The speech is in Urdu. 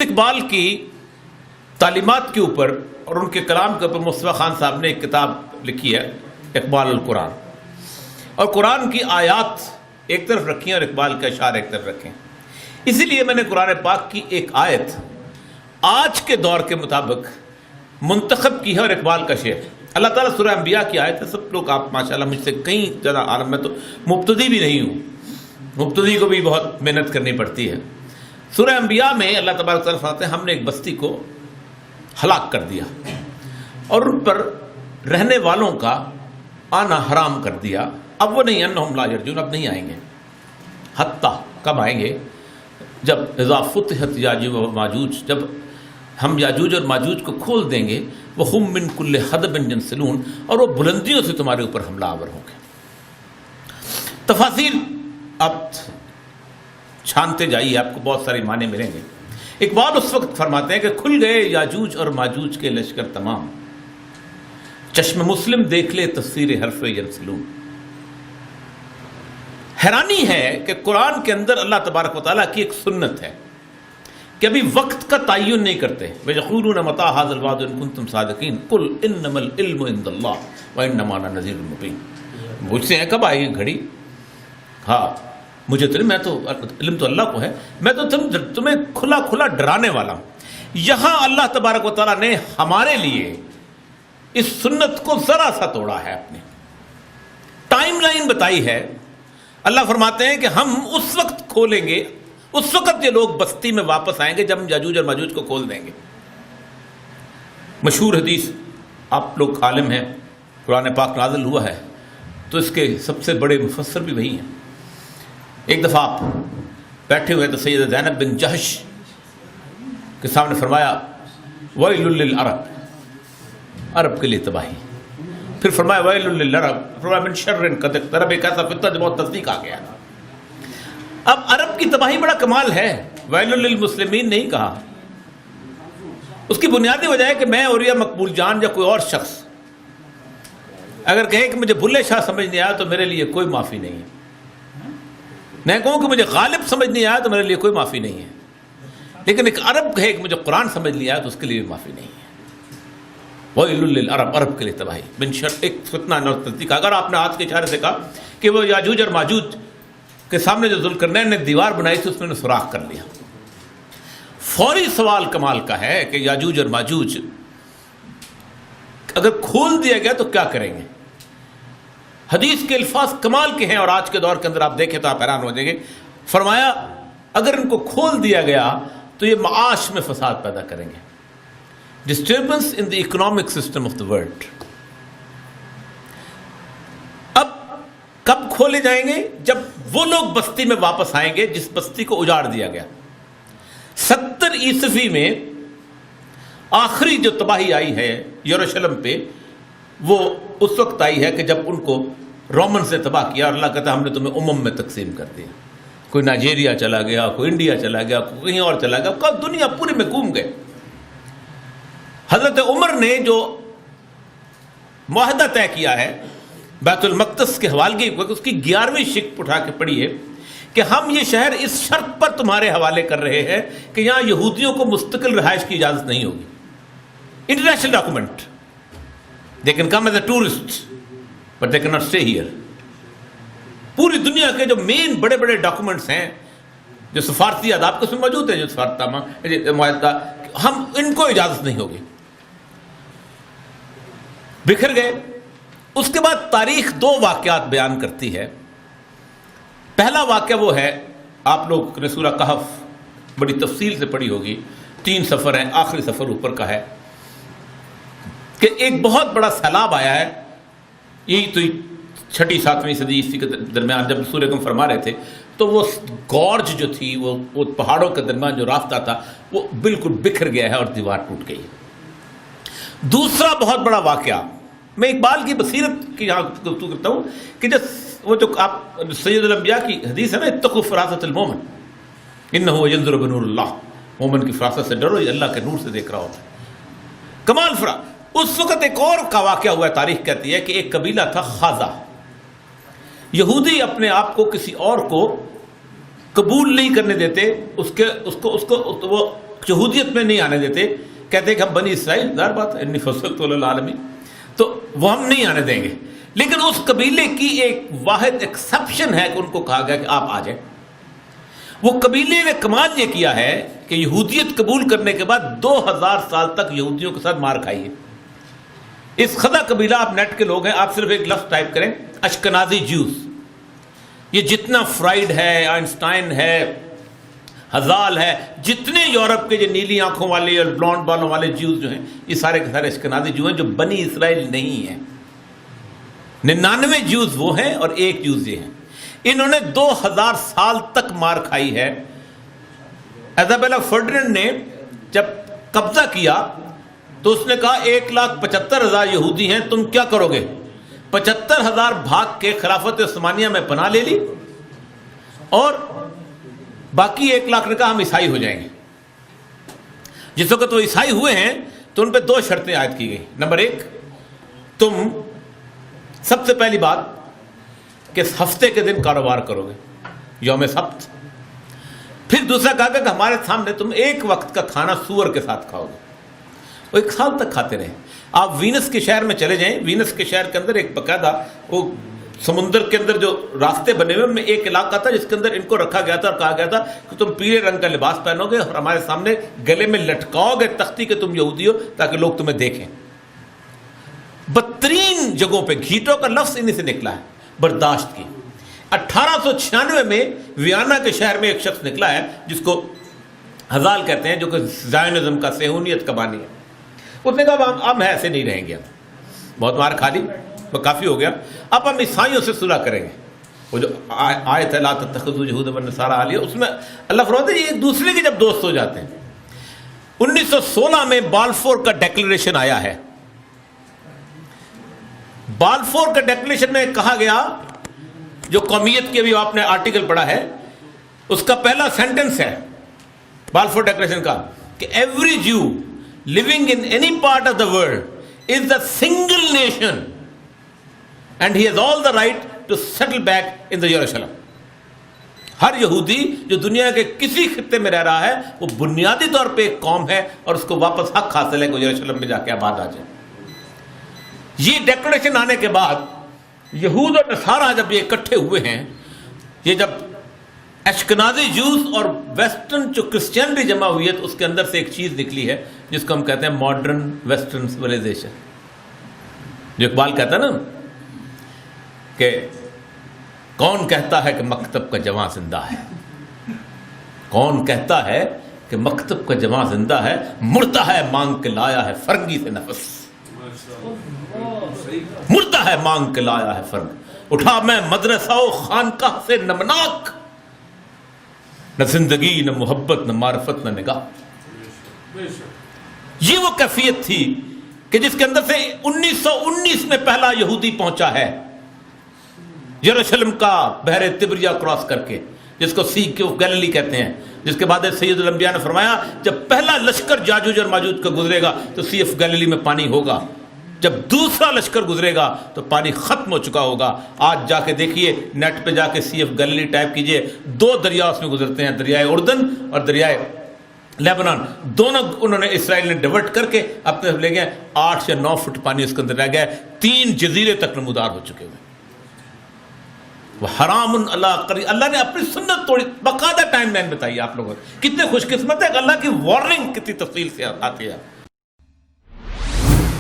اقبال کی تعلیمات کے اوپر اور ان کے کلام کے اوپر مصطفیٰ خان صاحب نے ایک کتاب لکھی ہے، اقبال القرآن، اور قرآن کی آیات ایک طرف رکھی ہیں اور اقبال کے اشعار ایک طرف رکھیں۔ اسی لیے میں نے قرآن پاک کی ایک آیت آج کے دور کے مطابق منتخب کی ہے اور اقبال کا شعر۔ اللہ تعالیٰ سورہ انبیاء کی آیت ہے، سب لوگ آپ ماشاءاللہ مجھ سے کہیں زیادہ عالم، میں تو مبتدی بھی نہیں ہوں، مبتدی کو بھی بہت محنت کرنی پڑتی ہے۔ سورہ انبیاء میں اللہ تبارک تعالیٰ فرماتے ہیں ہم نے ایک بستی کو ہلاک کر دیا اور ان پر رہنے والوں کا آنا حرام کر دیا، اب وہ نہیں، انہم لا یرجون، اب نہیں آئیں گے۔ حتیٰ کب آئیں گے؟ جب اذا فتحت یاجوج و ماجوج، جب ہم یاجوج اور ماجوج کو کھول دیں گے، وہم من کل حدب ینسلون، اور وہ بلندیوں سے تمہارے اوپر حملہ آور ہوں گے۔ تفاصیل آپ چھانتے جائیے، آپ کو بہت سارے معنی ملیں گے۔ اقبال اس وقت فرماتے ہیں کہ کھل گئے یاجوج اور ماجوج کے لشکر تمام، چشم مسلم دیکھ لے تفسیر حرف ینسلون۔ حیرانی ہے کہ قرآن کے اندر اللہ تبارک و تعالیٰ کی ایک سنت ہے کہ ابھی وقت کا تعین نہیں کرتے۔ وَيَقُولُونَ مَتَىٰ هَٰذَا الْوَعْدُ إِن كُنتُمْ صَادِقِينَ قُلْ إِنَّمَا الْعِلْمُ عِندَ اللَّهِ وَإِنَّمَا أَنَا نَذِيرٌ مُّبِينٌ۔ پوچھتے ہیں کب آئے گی گھڑی؟ ہاں مجھے تو نہیں، میں تو علم تو اللہ کو ہے، میں تو تمہیں کھلا کھلا ڈرانے والا ہوں۔ یہاں اللہ تبارک و تعالیٰ نے ہمارے لیے اس سنت کو ذرا سا توڑا ہے، اپنی ٹائم لائن بتائی ہے۔ اللہ فرماتے ہیں کہ ہم اس وقت کھولیں گے، اس وقت یہ لوگ بستی میں واپس آئیں گے جب ہم یاجوج اور ماجوج کو کھول دیں گے۔ مشہور حدیث، آپ لوگ عالم ہیں، قرآن پاک نازل ہوا ہے تو اس کے سب سے بڑے مفسر بھی وہی ہیں۔ ایک دفعہ آپ بیٹھے ہوئے تو سید زینب بن جہش کے سامنے فرمایا ویل للعرب، عرب کے لیے تباہی۔ پھر فرمایا ویل للعرب، فرمایا من شر قد اقترب، ایک ایسا فتنہ جو بہت نزدیک آ گیا۔ اب عرب کی تباہی بڑا کمال ہے، ویل للمسلمین نہیں کہا۔ اس کی بنیادی وجہ ہے کہ میں اور یا مقبول جان یا کوئی اور شخص اگر کہے کہ مجھے بھلے شاہ سمجھ نہیں آیا تو میرے لیے کوئی معافی نہیں ہے، میں کہوں کہ مجھے غالب سمجھ نہیں آیا تو میرے لیے کوئی معافی نہیں ہے، لیکن ایک عرب کہے کہ مجھے قرآن سمجھ نہیں آیا تو اس کے لیے بھی معافی نہیں ہے۔ وَيْلٌ لِّلْعَرَبِ، عرب کے لیے تباہی، من شر، ایک فتنہ نزدیک۔ اگر آپ نے ہاتھ کے اشارے سے کہا کہ وہ یاجوج اور ماجوج کے سامنے جو ذوالقرنین نے دیوار بنائی تھی اس میں نے سوراخ کر لیا۔ فوری سوال کمال کا ہے کہ یاجوج اور ماجوج اگر کھول دیا گیا تو کیا کریں گے؟ حدیث کے الفاظ کمال کے ہیں اور آج کے دور کے اندر آپ دیکھیں تو آپ حیران ہو جائیں گے۔ فرمایا اگر ان کو کھول دیا گیا تو یہ معاش میں فساد پیدا کریں گے، disturbance in the economic system of the world. اب کب کھولے جائیں گے؟ جب وہ لوگ بستی میں واپس آئیں گے جس بستی کو اجاڑ دیا گیا۔ 70 عیسوی میں آخری جو تباہی آئی ہے یروشلم پہ، وہ اس وقت آئی ہے کہ جب ان کو رومن سے تباہ کیا، اور اللہ کہتا ہے ہم نے تمہیں امم میں تقسیم کر دیا۔ کوئی نائجیریا چلا گیا، کوئی انڈیا چلا گیا، کوئی کہیں اور چلا گیا، دنیا پوری میں گھوم گئے۔ حضرت عمر نے جو معاہدہ طے کیا ہے بیت المقدس کے حوالے، اس کی 11ویں شق اٹھا کے پڑھی ہے کہ ہم یہ شہر اس شرط پر تمہارے حوالے کر رہے ہیں کہ یہاں یہودیوں کو مستقل رہائش کی اجازت نہیں ہوگی۔ International document, they can come as a tourist but they cannot stay here۔ پوری دنیا کے جو مین بڑے بڑے ڈاکومنٹس ہیں جو سفارتی آداب اس میں موجود ہیں، جو سفارت معاہدہ، ہم ان کو اجازت نہیں ہوگی۔ بکھر گئے۔ اس کے بعد تاریخ 2 واقعات بیان کرتی ہے۔ پہلا واقعہ وہ ہے، آپ لوگ نے سورہ کہف بڑی تفصیل سے پڑھی ہوگی، 3 سفر ہیں، آخری سفر اوپر کا ہے، کہ ایک بہت بڑا سیلاب آیا ہے۔ یہی تو 6ویں 7ویں صدی عیسوی کے درمیان جب سورہ کہف فرما رہے تھے تو وہ گورج جو تھی، وہ پہاڑوں کے درمیان جو راستہ تھا وہ بالکل بکھر گیا ہے اور دیوار ٹوٹ گئی۔ دوسرا بہت بڑا واقعہ، میں اقبال کی بصیرت کی یہاں گفتگو کرتا ہوں کہ وہ جو آپ سید الانبیاء کی حدیث ہے نا، اتقوا فراست المومن انہ ینظر بنور اللہ، مومن کی فراست سے ڈرو، یہ اللہ کے نور سے دیکھ رہا ہوتا ہے۔ کمال اس وقت ایک اور کا واقعہ ہوا ہے، تاریخ کہتی ہے کہ ایک قبیلہ تھا خازہ، یہودی اپنے آپ کو کسی اور کو قبول نہیں کرنے دیتے، وہ یہودیت میں نہیں آنے دیتے، کہتے کہ ہم بنی اسرائیل، ظاہر بات ہے انی فصلت للعالمین، تو وہ ہم نہیں آنے دیں گے. لیکن اس قبیلے کی ایک واحد ایکسپشن ہے کہ ان کو کہا گیا کہ آپ آ جائیں. وہ قبیلے نے کمال یہ کیا ہے کہ یہودیت قبول کرنے کے بعد 2000 سال تک یہودیوں کے ساتھ مار کھائی ہے. اس خدا قبیلہ، آپ نیٹ کے لوگ ہیں، آپ صرف ایک لفظ ٹائپ کریں، اشکنازی جیوز. یہ جتنا فرائڈ ہے، آئنسٹائن ہے، ہزال ہے، جتنے یورپ کے جو نیلی آنکھوں والے اور بلانڈ بالوں والے جیوز جو ہیں، یہ سارے کے سارے اشکنازی جو ہیں، جو بنی اسرائیل نہیں ہیں. 99 جیوز وہ ہیں اور 1 جیوز یہ ہیں. انہوں نے 2000 سال تک مار کھائی ہے. ایزابیلا فرڈینڈ نے جب قبضہ کیا تو اس نے کہا 1,75,000 یہودی ہیں، تم کیا کرو گے؟ 75,000 بھاگ کے خلافت عثمانیہ میں پناہ لے لی، اور باقی 1,00,000 نے کہا ہم عیسائی ہو جائیں گے. جس وقت وہ عیسائی ہوئے ہیں تو ان پہ 2 شرطیں عائد کی گئی. نمبر 1، تم سب سے پہلی بات کہ ہفتے کے دن کاروبار کرو گے، یوم سبت. پھر دوسرا کہا کہ ہمارے سامنے تم 1 وقت کا کھانا سور کے ساتھ کھاؤ گے. وہ 1 سال تک کھاتے رہے. آپ وینس کے شہر میں چلے جائیں، وینس کے شہر کے اندر ایک باقاعدہ وہ سمندر کے اندر جو راستے بنے ہوئے، ان میں ایک علاقہ تھا جس کے اندر ان کو رکھا گیا تھا اور کہا گیا تھا کہ تم پیلے رنگ کا لباس پہنو گے اور ہمارے سامنے گلے میں لٹکاؤ گے تختی کہ تم یہودی ہو، تاکہ لوگ تمہیں دیکھیں. بدترین جگہوں پہ گھیٹوں کا لفظ انہی سے نکلا ہے، برداشت کی. 1896 میں ویانا کے شہر میں ایک شخص نکلا ہے جس کو ہزال کہتے ہیں، جو کہ زائونزم کا، صہیونیت کا بانی ہے. اس نے کہا ہم ایسے نہیں رہیں گے، بہت مار کھا لی، وہ کافی ہو گیا، اب ہم عیسائیوں سے صلح کریں گے. وہ جو آیت ہے لا تتخذوا یہود والنصارى اولیاء، اس میں اللہ فرماتا ہے یہ ایک دوسرے کے جب دوست ہو جاتے ہیں. 1916 میں بالفور کا ڈیکلریشن آیا ہے. بالفور کا ڈیکلریشن میں کہا گیا، جو قومیت کی ابھی آپ نے آرٹیکل پڑھا ہے، اس کا پہلا سینٹنس ہے بالفور ڈیکلریشن کا کہ every Jew living in any part of the world is a single nation and he has all the right to settle back in the Jerusalem. ہر یہودی جو دنیا کے کسی خطے میں رہ رہا ہے وہ بنیادی طور پہ ایک قوم ہے اور اس کو واپس حق حاصل ہے کہ یروشلم میں جا کے آباد آ جائے. یہ ڈیکلریشن آنے کے بعد یہود اور نصارہ جب یہ اکٹھے ہوئے ہیں، یہ جب اشکنازی جوز اور ویسٹرن جو کرسچینٹی جمع ہوئی ہے، تو اس کے اندر سے ایک چیز نکلی ہے جس کو ہم کہتے ہیں ماڈرن ویسٹرن سویلائزیشن. جو اقبال کہتا ہے نا کہ کون کہتا ہے کہ مکتب کا جواں زندہ ہے، کون کہتا ہے کہ مکتب کا جواں زندہ ہے، مردہ ہے مانگ کے لایا ہے فرنگی سے نفس، مردہ ہے مانگ کے لایا ہے فرنگ، اٹھا میں مدرسہ و خانقاہ سے نمناک، نہ زندگی نہ محبت نہ معرفت نہ نگاہ. یہ وہ کیفیت تھی کہ جس کے اندر سے 1919 میں پہلا یہودی پہنچا ہے یروشلم کا بحر تبریہ کراس کر کے، جس کو سی آف گیلیلی کہتے ہیں، جس کے بعد سید الانبیاء نے فرمایا جب پہلا لشکر یاجوج اور ماجوج کا گزرے گا تو سی آف گیلیلی میں پانی ہوگا، جب دوسرا لشکر گزرے گا تو پانی ختم ہو چکا ہوگا. آج جا کے دیکھیے، نیٹ پہ جا کے سی آف گیلیلی ٹائپ کیجئے، 2 دریا اس میں گزرتے ہیں، دریائے اردن اور دریائے لیبنان. دونوں انہوں نے اسرائیل نے ڈیورٹ کر کے اپنے لے گئے. 8 سے 9 فٹ پانی اس کے اندر رہ گیا ہے. 3 جزیرے تک نمودار ہو چکے ہوئے. وہ حرام اللہ نے اپنی سنت توڑی. باقاعدہ ٹائم لائن بتائیے آپ لوگوں، کتنے خوش قسمت ہے کہ اللہ کی وارننگ کتنی تفصیل سے آتی ہے.